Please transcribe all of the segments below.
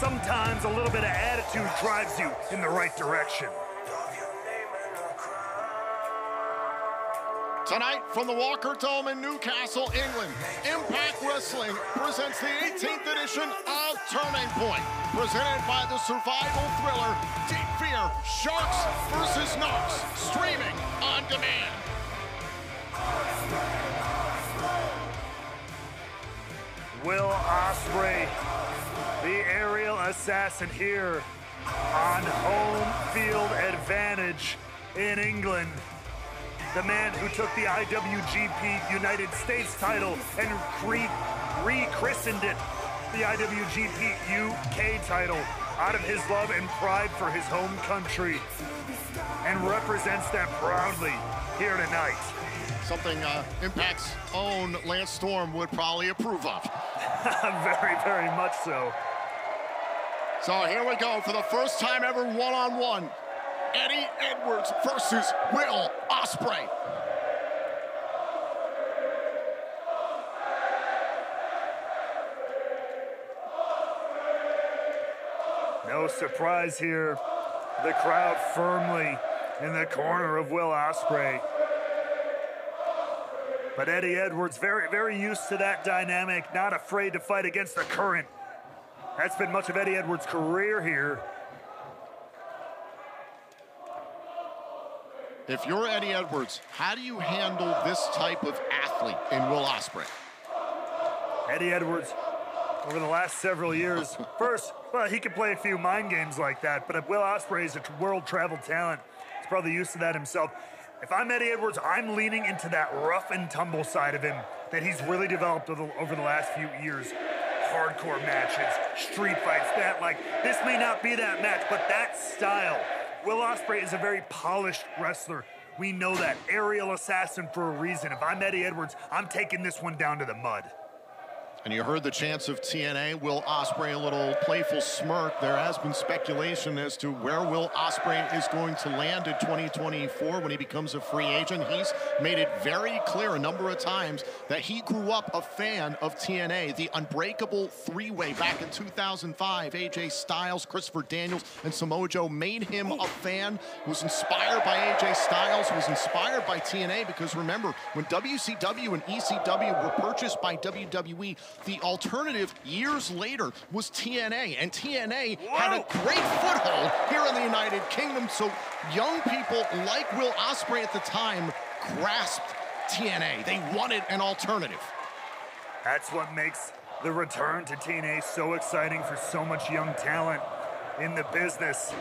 sometimes a little bit of attitude drives you in the right direction. Tonight from the Walker Dome in Newcastle, England, Impact Wrestling presents the 18th edition of Turning Point, presented by the survival thriller Deep Fear Sharks vs. Narcs, streaming on demand. Will Ospreay, the aerial assassin here on home field advantage in England. The man who took the IWGP United States title and rechristened it the IWGP UK title out of his love and pride for his home country, and represents that proudly here tonight. Something Impact's own Lance Storm would probably approve of. Very, very much so. So here we go for the first time ever one-on-one. Eddie Edwards versus Will Ospreay. No surprise here. The crowd firmly in the corner of Will Ospreay. But Eddie Edwards, very, very used to that dynamic, not afraid to fight against the current. That's been much of Eddie Edwards' career here. If you're Eddie Edwards, how do you handle this type of athlete in Will Ospreay? Eddie Edwards, over the last several years, first, well, he can play a few mind games like that, but Will Ospreay is a world travel talent. He's probably used to that himself. If I'm Eddie Edwards, I'm leaning into that rough and tumble side of him that he's really developed over the last few years. Hardcore matches, street fights, this may not be that match, but that style. Will Ospreay is a very polished wrestler. We know that. Aerial assassin for a reason. If I'm Eddie Edwards, I'm taking this one down to the mud. And you heard the chants of TNA, Will Ospreay, a little playful smirk. There has been speculation as to where Will Ospreay is going to land in 2024 when he becomes a free agent. He's made it very clear a number of times that he grew up a fan of TNA, the Unbreakable three-way back in 2005. AJ Styles, Christopher Daniels, and Samoa Joe made him a fan, was inspired by AJ Styles, was inspired by TNA, because remember, when WCW and ECW were purchased by WWE, the alternative years later was TNA, and TNA had a great foothold here in the United Kingdom, so young people like Will Ospreay at the time grasped TNA. They wanted an alternative. That's what makes the return to TNA so exciting for so much young talent in the business.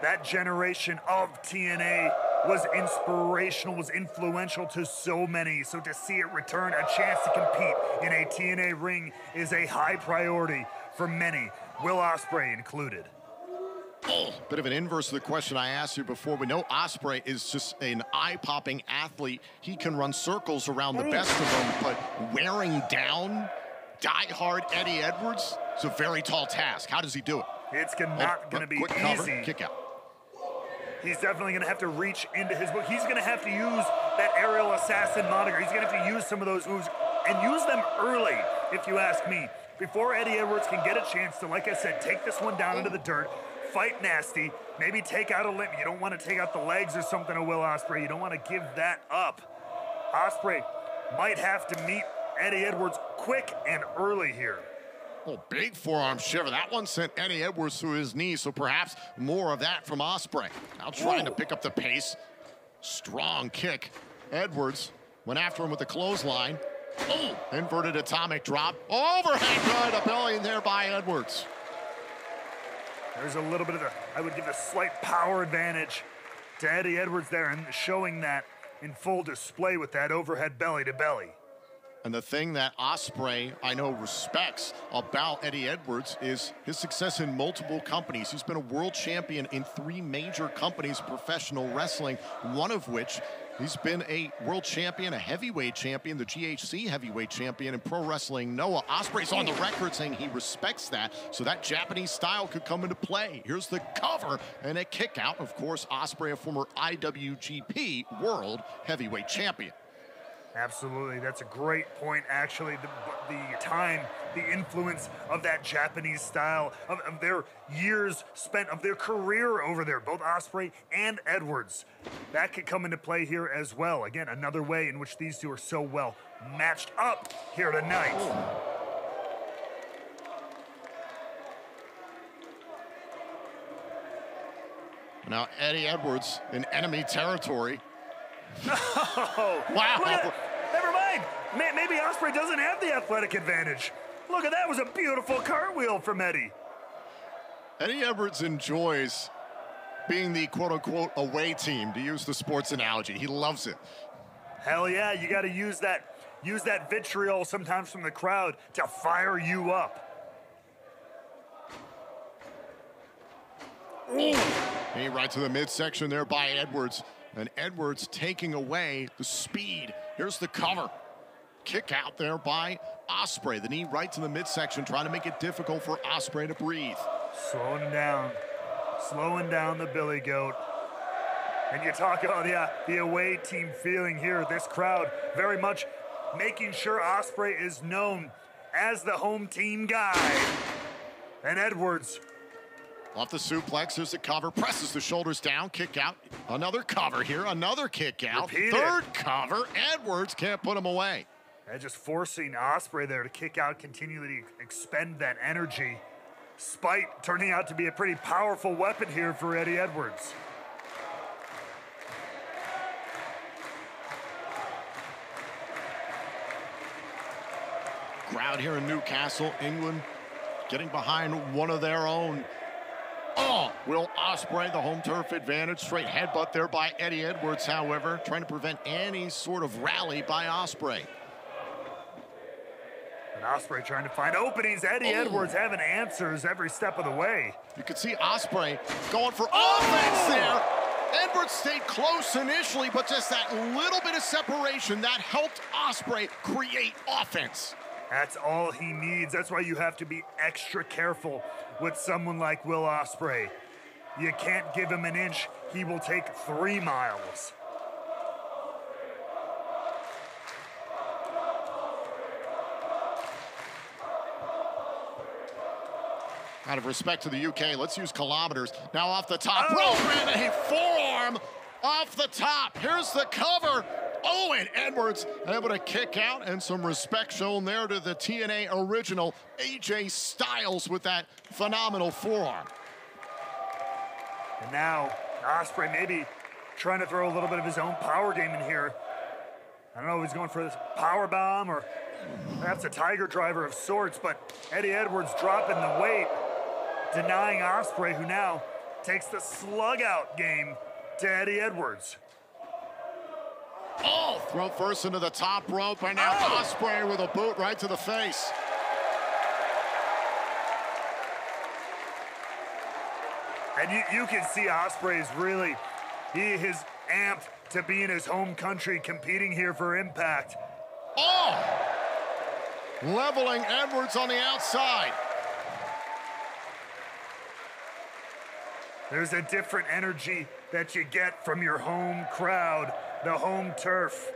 That generation of TNA was inspirational, was influential to so many. So to see it return, a chance to compete in a TNA ring is a high priority for many, Will Ospreay included. Bit of an inverse of the question I asked you before. We know Ospreay is just an eye-popping athlete. He can run circles around the best of them, but wearing down die-hard Eddie Edwards is a very tall task. How does he do it? It's not going to be quick easy. Cover, kick out. He's definitely going to have to reach into his book. He's going to have to use that aerial assassin moniker. He's going to have to use some of those moves and use them early, if you ask me, before Eddie Edwards can get a chance to, like I said, take this one down into the dirt, fight nasty, maybe take out a limb. You don't want to take out the legs or something of Will Ospreay. You don't want to give that up. Ospreay might have to meet Eddie Edwards quick and early here. Oh, big forearm shiver. That one sent Eddie Edwards through his knee, so perhaps more of that from Ospreay. Now trying to pick up the pace. Strong kick. Edwards went after him with the clothesline. Oh, inverted atomic drop. Overhead good ability there by Edwards. There's a little bit of I would give a slight power advantage to Eddie Edwards there, and showing that in full display with that overhead belly to belly. And the thing that Ospreay, I know, respects about Eddie Edwards is his success in multiple companies. He's been a world champion in 3 major companies of professional wrestling, one of which he's been a world champion, a heavyweight champion, the GHC heavyweight champion in Pro Wrestling Noah. Ospreay's on the record saying he respects that, so that Japanese style could come into play. Here's the cover and a kick out. Of course, Ospreay, a former IWGP World Heavyweight Champion. Absolutely, that's a great point. Actually, the Tyne the influence of that Japanese style, of their years spent, of their career over there, both Ospreay and Edwards. That could come into play here as well. Again, another way in which these two are so well matched up here tonight. Now Eddie Edwards in enemy territory. Oh, wow. Never mind. Maybe Ospreay doesn't have the athletic advantage. Look at that. Was a beautiful cartwheel from Eddie. Eddie Edwards enjoys being the quote-unquote away team, to use the sports analogy. He loves it. Hell yeah, you got to use that vitriol sometimes from the crowd to fire you up. Ooh. Hey, right to the midsection there by Edwards. And Edwards taking away the speed. Here's the cover. Kick out there by Ospreay. The knee right to the midsection, trying to make it difficult for Ospreay to breathe. Slowing down the Billy Goat. And you talk about the away team feeling here. This crowd very much making sure Ospreay is known as the home team guy. And Edwards, off the suplex, there's the cover, presses the shoulders down, kick out. Another cover here, another kick out. Third cover, Edwards can't put him away. And just forcing Ospreay there to kick out, continually expend that energy. Spite turning out to be a pretty powerful weapon here for Eddie Edwards. Crowd here in Newcastle, England, getting behind one of their own. Oh, Will Ospreay, the home turf advantage. Straight headbutt there by Eddie Edwards, however, trying to prevent any sort of rally by Ospreay. And Ospreay trying to find openings. Eddie Edwards having answers every step of the way. You can see Ospreay going for offense there. Edwards stayed close initially, but just that little bit of separation that helped Ospreay create offense. That's all he needs. That's why you have to be extra careful with someone like Will Ospreay. You can't give him an inch. He will take 3 miles. Out of respect to the UK, let's use kilometers. Now off the top rope, and a forearm off the top. Here's the cover. Oh, and Edwards able to kick out, and some respect shown there to the TNA original AJ Styles with that phenomenal forearm. And now Ospreay maybe trying to throw a little bit of his own power game in here. I don't know if he's going for this power bomb or perhaps a tiger driver of sorts, but Eddie Edwards dropping the weight, denying Ospreay, who now takes the slug out game to Eddie Edwards. Oh, throw first into the top rope, and now Ospreay with a boot right to the face. And you can see Ospreay's really, he is amped to be in his home country competing here for Impact. Oh! Leveling Edwards on the outside. There's a different energy that you get from your home crowd, the home turf.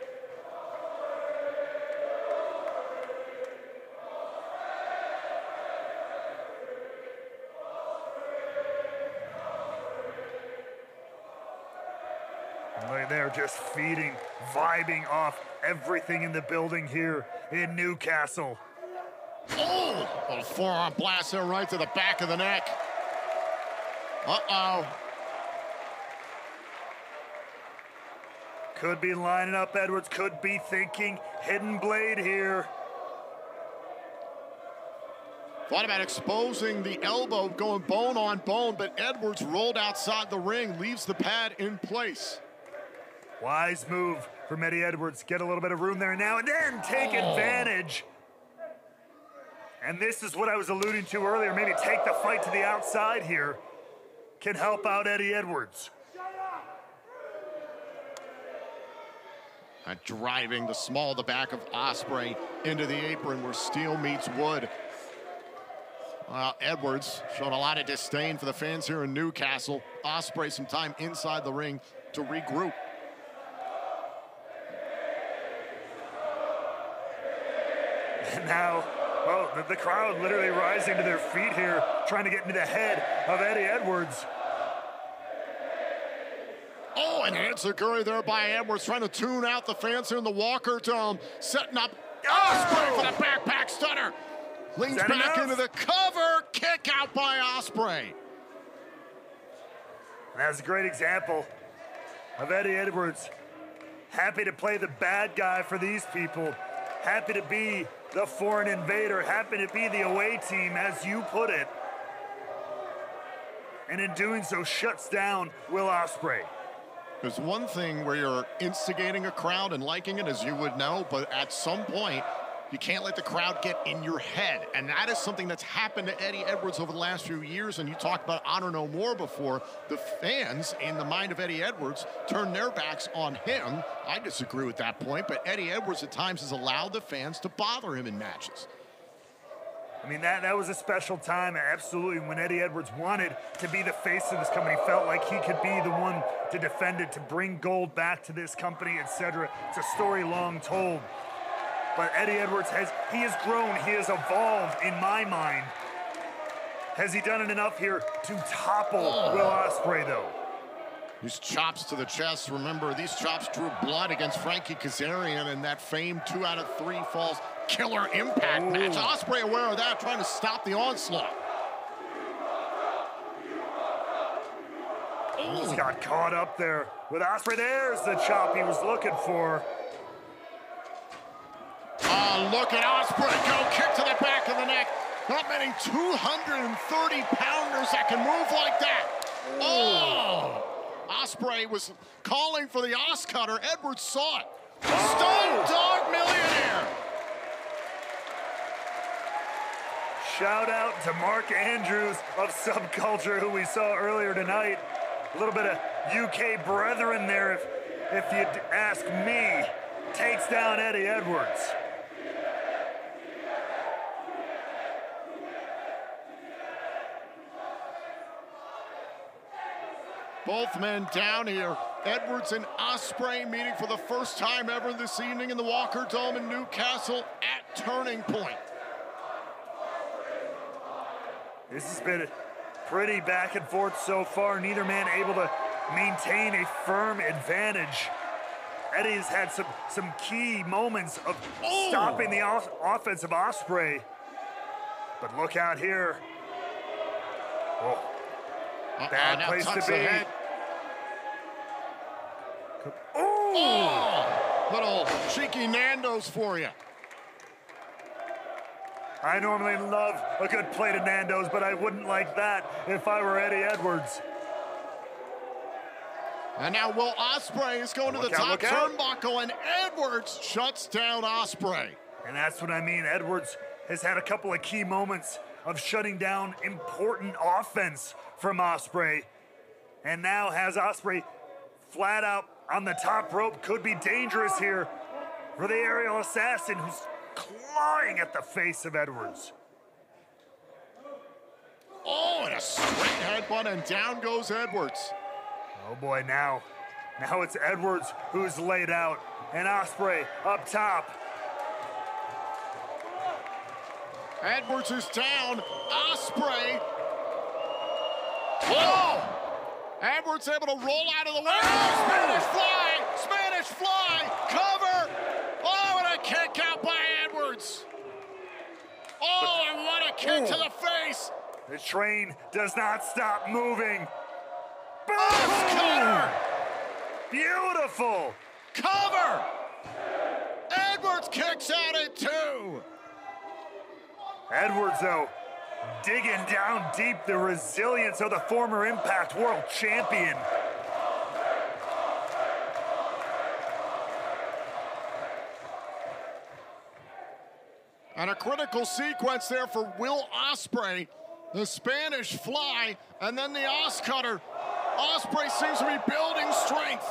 And right there, just feeding, vibing off everything in the building here in Newcastle. Oh! A forearm blast there right to the back of the neck. Uh-oh. Could be lining up Edwards, could be thinking hidden blade here. Thought about exposing the elbow, going bone on bone, but Edwards rolled outside the ring, leaves the pad in place. Wise move from Eddie Edwards. Get a little bit of room there now and then take advantage. And this is what I was alluding to earlier. Maybe take the fight to the outside here. Can help out Eddie Edwards. Driving the small of the back of Ospreay into the apron where steel meets wood. Edwards showing a lot of disdain for the fans here in Newcastle. Ospreay some time inside the ring to regroup. And now Well, the crowd literally rising to their feet here, trying to get into the head of Eddie Edwards. Oh, and enziguri there by Edwards, trying to tune out the fans here in the Walker Dome, setting up Ospreay for the backpack stunner. Leans back into the cover, kick out by Ospreay. And that's a great example of Eddie Edwards, happy to play the bad guy for these people, happy to be the foreign invader, happy to be the away team, as you put it. And in doing so, shuts down Will Ospreay. There's one thing where you're instigating a crowd and liking it, as you would know, but at some point, you can't let the crowd get in your head. And that is something that's happened to Eddie Edwards over the last few years. And you talked about Honor No More before. The fans, in the mind of Eddie Edwards, turn their backs on him. I disagree with that point, but Eddie Edwards at times has allowed the fans to bother him in matches. I mean, that was a special time, absolutely, when Eddie Edwards wanted to be the face of this company, felt like he could be the one to defend it, to bring gold back to this company, etc. It's a story long told. But Eddie Edwards has grown, he has evolved in my mind. Has he done it enough here to topple Will Ospreay, though? These chops to the chest, remember, these chops drew blood against Frankie Kazarian in that famed 2 out of 3 falls killer impact match. Ospreay aware of that, trying to stop the onslaught. He's got caught up there with Ospreay. There's the chop he was looking for. Look at Ospreay go, kick to the back of the neck. Not many 230-pounders that can move like that. Ospreay was calling for the Os Cutter. Edwards saw it. Stone Dog Millionaire. Shout out to Mark Andrews of Subculture, who we saw earlier tonight. A little bit of UK brethren there, if you'd ask me. Takes down Eddie Edwards. Both men down here. Edwards and Ospreay meeting for the first time ever this evening in the Walker Dome in Newcastle at Turning Point. This has been pretty back and forth so far. Neither man able to maintain a firm advantage. Eddie's had some key moments of stopping the offense of Ospreay. But look out here. Bad place to be. Little cheeky Nando's for you. I normally love a good plate of Nando's, but I wouldn't like that if I were Eddie Edwards. And now Will Ospreay is going to the top turnbuckle, and Edwards shuts down Ospreay. And that's what I mean. Edwards has had a couple of key moments of shutting down important offense from Ospreay, and now has Ospreay flat out on the top rope. Could be dangerous here for the aerial assassin, who's clawing at the face of Edwards. And a straight headbutt, and down goes Edwards. Oh boy, now it's Edwards who's laid out, and Ospreay up top. Edwards is down. Ospreay. Edwards able to roll out of the way. Spanish fly, cover. And a kick out by Edwards. And what a kick to the face. The train does not stop moving. Cutter. Beautiful. Cover. Edwards kicks out at 2. Edwards, though, digging down deep, the resilience of the former Impact World Champion. And a critical sequence there for Will Ospreay. The Spanish fly, and then the Os Cutter. Ospreay seems to be building strength.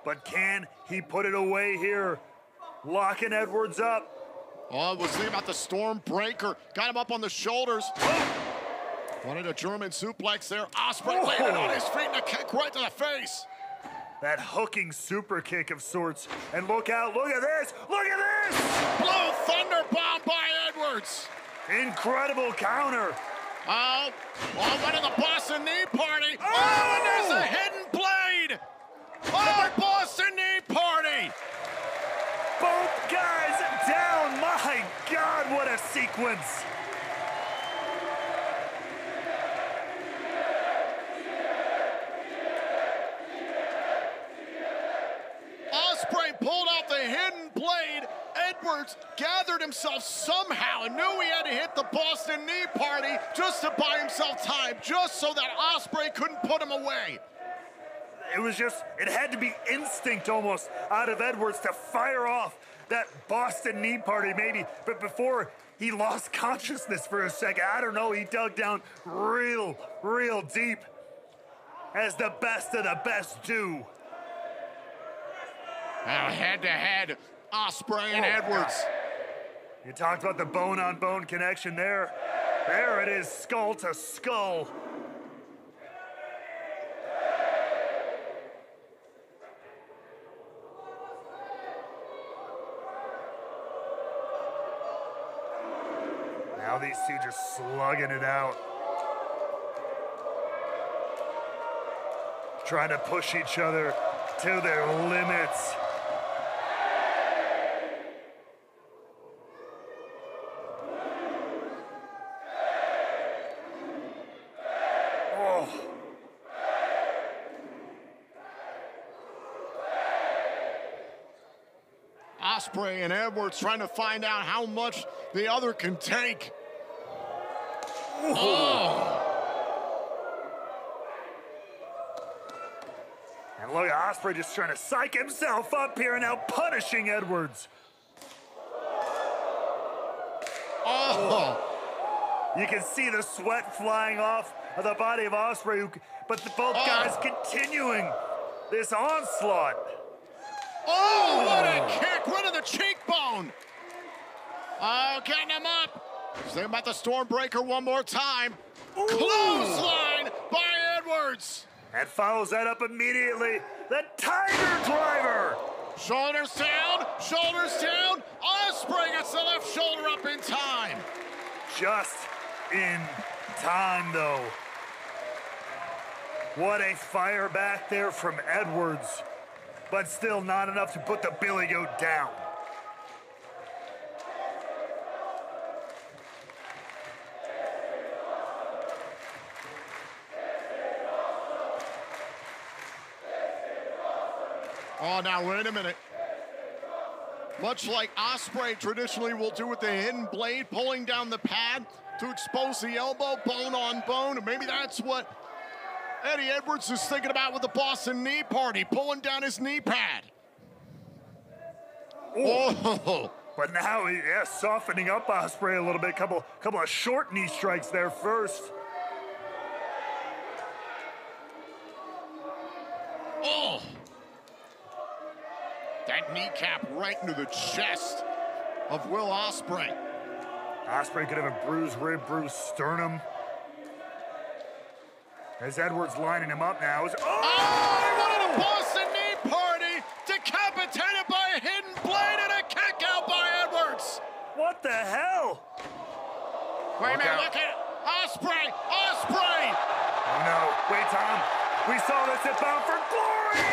But can he put it away here? Locking Edwards up. We'll see about the Storm Breaker. Got him up on the shoulders. Wanted a German suplex there. Ospreay landed on his feet and a kick right to the face. that hooking super kick of sorts. And look out, look at this, look at this! Blue Thunder bomb by Edwards. Incredible counter. Oh, one of the Boston Knee Party. Oh, and there's a hidden blade. Oh, Boston Knee Party. Both guys down. My God, what a sequence. Ospreay pulled out the hidden blade. Edwards gathered himself somehow and knew he had to hit the Boston Knee Party just to buy himself time, just so that Ospreay couldn't put him away. It was just, it had to be instinct almost out of Edwards to fire off that Boston Knee Party maybe, but before he lost consciousness for a second, I don't know, he dug down real deep, as the best of the best do. Head-to-head, Ospreay and Edwards. God. You talked about the bone-on-bone connection there. There it is, skull to skull. Now these two just slugging it out. Trying to push each other to their limits. Ospreay and Edwards trying to find out how much the other can take. Oh. And look at Ospreay just trying to psych himself up here and now punishing Edwards. Oh. You can see the sweat flying off of the body of Ospreay, but both guys continuing this onslaught. Oh, what a kick, right to the cheekbone. Oh, getting him up. Think about the Stormbreaker one more time. Ooh. Clothesline by Edwards. And follows that up immediately, the Tiger Driver. Shoulders down, Ospreay gets the left shoulder up in time. Just in time, though. What a fire back there from Edwards. But still not enough to put the Billy Goat down. Oh, now wait a minute. Much like Ospreay traditionally will do with the hidden blade, pulling down the pad to expose the elbow, bone on bone. Maybe that's what Eddie Edwards is thinking about with the Boston Knee Party, pulling down his knee pad. Oh. But now, softening up Ospreay a little bit. Couple of short knee strikes there first. Oh. That kneecap right into the chest of Will Ospreay. Ospreay could have a bruised rib, bruised sternum. As Edwards lining him up now. What a Boston Knee Party! Decapitated by a hidden blade and a kick out by Edwards! What the hell? Wait a minute, look at Ospreay! Oh no, wait, Tom. We saw this at Bound for Glory!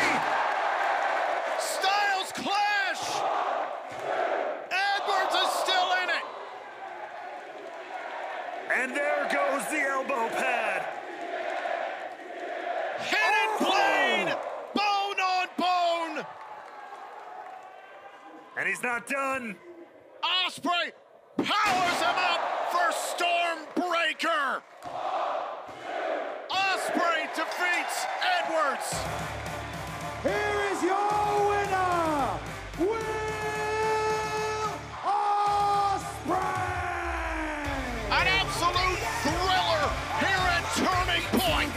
Styles clash! Edwards is still in it! And there goes the elbow pad. Hidden blade! Bone on bone! And he's not done. Ospreay powers him up for Stormbreaker! Ospreay defeats Edwards! Here is your winner, Will Ospreay! An absolute thriller here at Turning Point!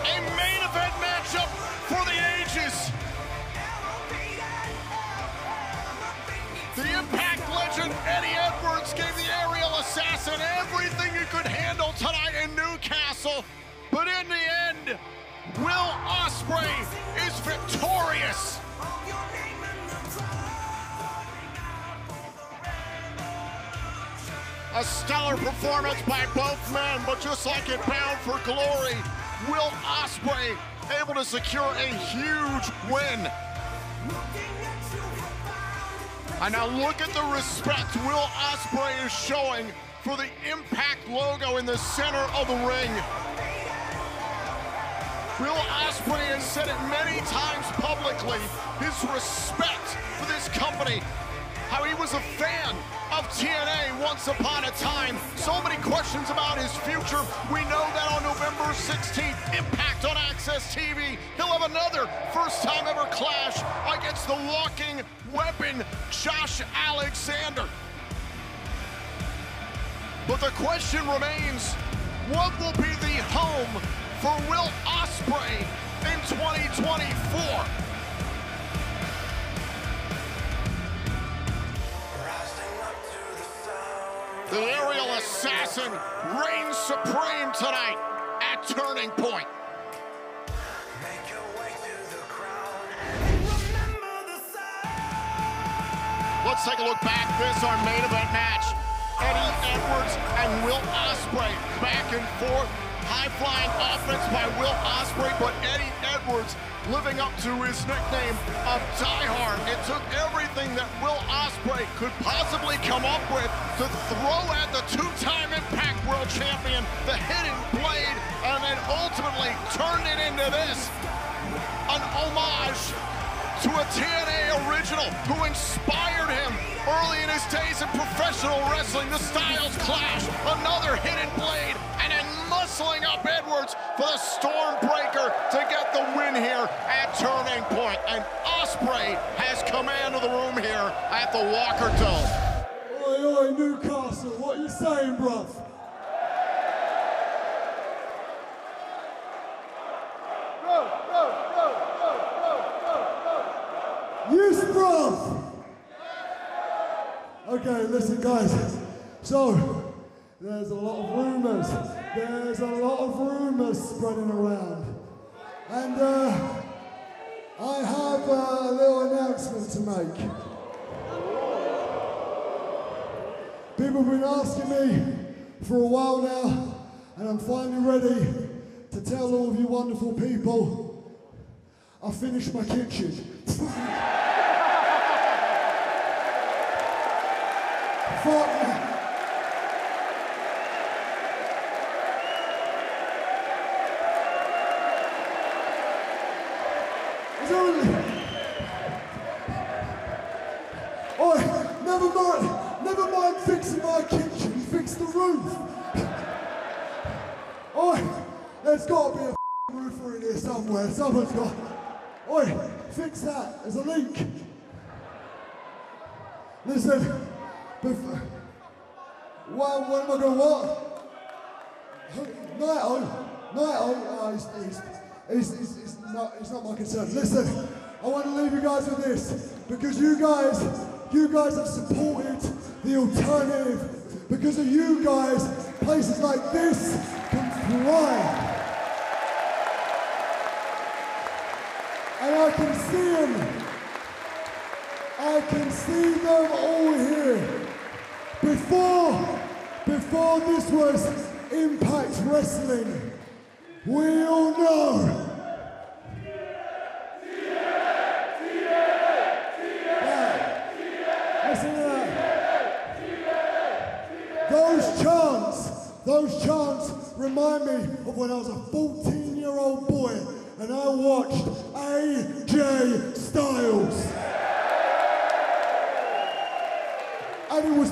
A main event matchup for the ages! The Impact legend Eddie Edwards gave the aerial assassin everything he could handle tonight in Newcastle, but in the end, Will Ospreay is victorious. A stellar performance by both men, but just like in Bound for Glory, Will Ospreay able to secure a huge win. And now look at the respect Will Ospreay is showing for the Impact logo in the center of the ring. Will Ospreay has said it many times publicly, his respect for this company, how he was a fan of TNA once upon a time. So many questions about his future. We know that on November 16th, Impact on Access TV, he'll have another first-time ever clash against the walking weapon, Josh Alexander. But the question remains, what will be the home for Will Ospreay in 2024? The aerial assassin reigns supreme tonight at Turning Point. Let's take a look back. This is our main event match. Eddie Edwards and Will Ospreay back and forth. High-flying offense by Will Ospreay, but Eddie Edwards living up to his nickname of Die Hard. It took everything that Will Ospreay could possibly come up with to throw at the two-time Impact World Champion, the hidden blade, and then ultimately turned it into this. An homage to a TNA original who inspired him early in his days in professional wrestling. The Styles Clash, another hidden blade, and then muscling up Edwards for the Stormbreaker to get the win here at Turning Point. And Ospreay has command of the room here at the Walker Dome. Oi, oi, Newcastle, what are you saying, bruv? Yes, bruv! Okay, listen, guys. So, there's a lot of rumors. There's a lot of rumors spreading around. And I have a little announcement to make. People have been asking me for a while now, and I'm finally ready to tell all of you wonderful people, I finished my kitchen. Fuck me. Never mind fixing my kitchen, fix the roof. Oi, there's got to be a roofer in here somewhere. Someone's got. Oi, fix that. There's a leak. Listen, what am I going to what? Nighto, he's not my concern. Listen, I want to leave you guys with this, because you guys have supported the alternative. Because of you guys, places like this can thrive. And I can see them. I can see them all here. Before this was Impact Wrestling, we all know. Those chants remind me of when I was a 14-year-old boy and I watched AJ Styles. And it was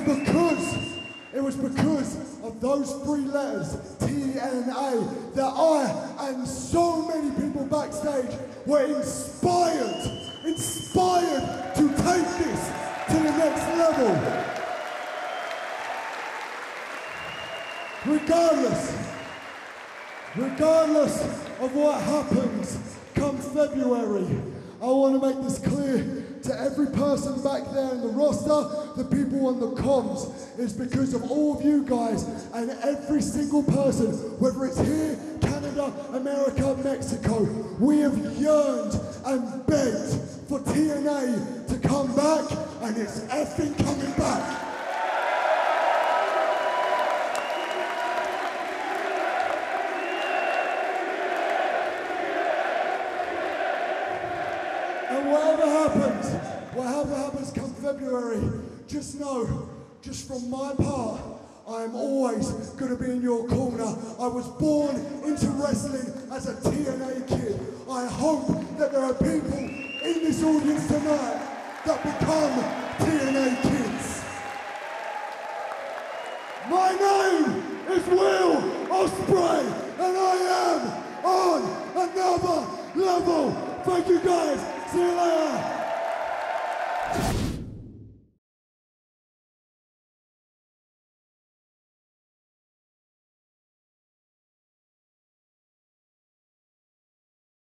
because of those three letters, TNA, that I and so many people backstage were inspired to take this to the next level. Regardless of what happens come February, I want to make this clear to every person back there in the roster, the people on the comms. It's because of all of you guys and every single person, whether it's here, Canada, Canada, America, Mexico. We have yearned and begged for TNA to come back, and it's effing coming back. And whatever happens come February, just know, just from my part, I am always going to be in your corner. I was born into wrestling as a TNA kid. I hope that there are people in this audience tonight that become TNA kids. My name is Will Ospreay, and I am on another level. Thank you guys. See you later.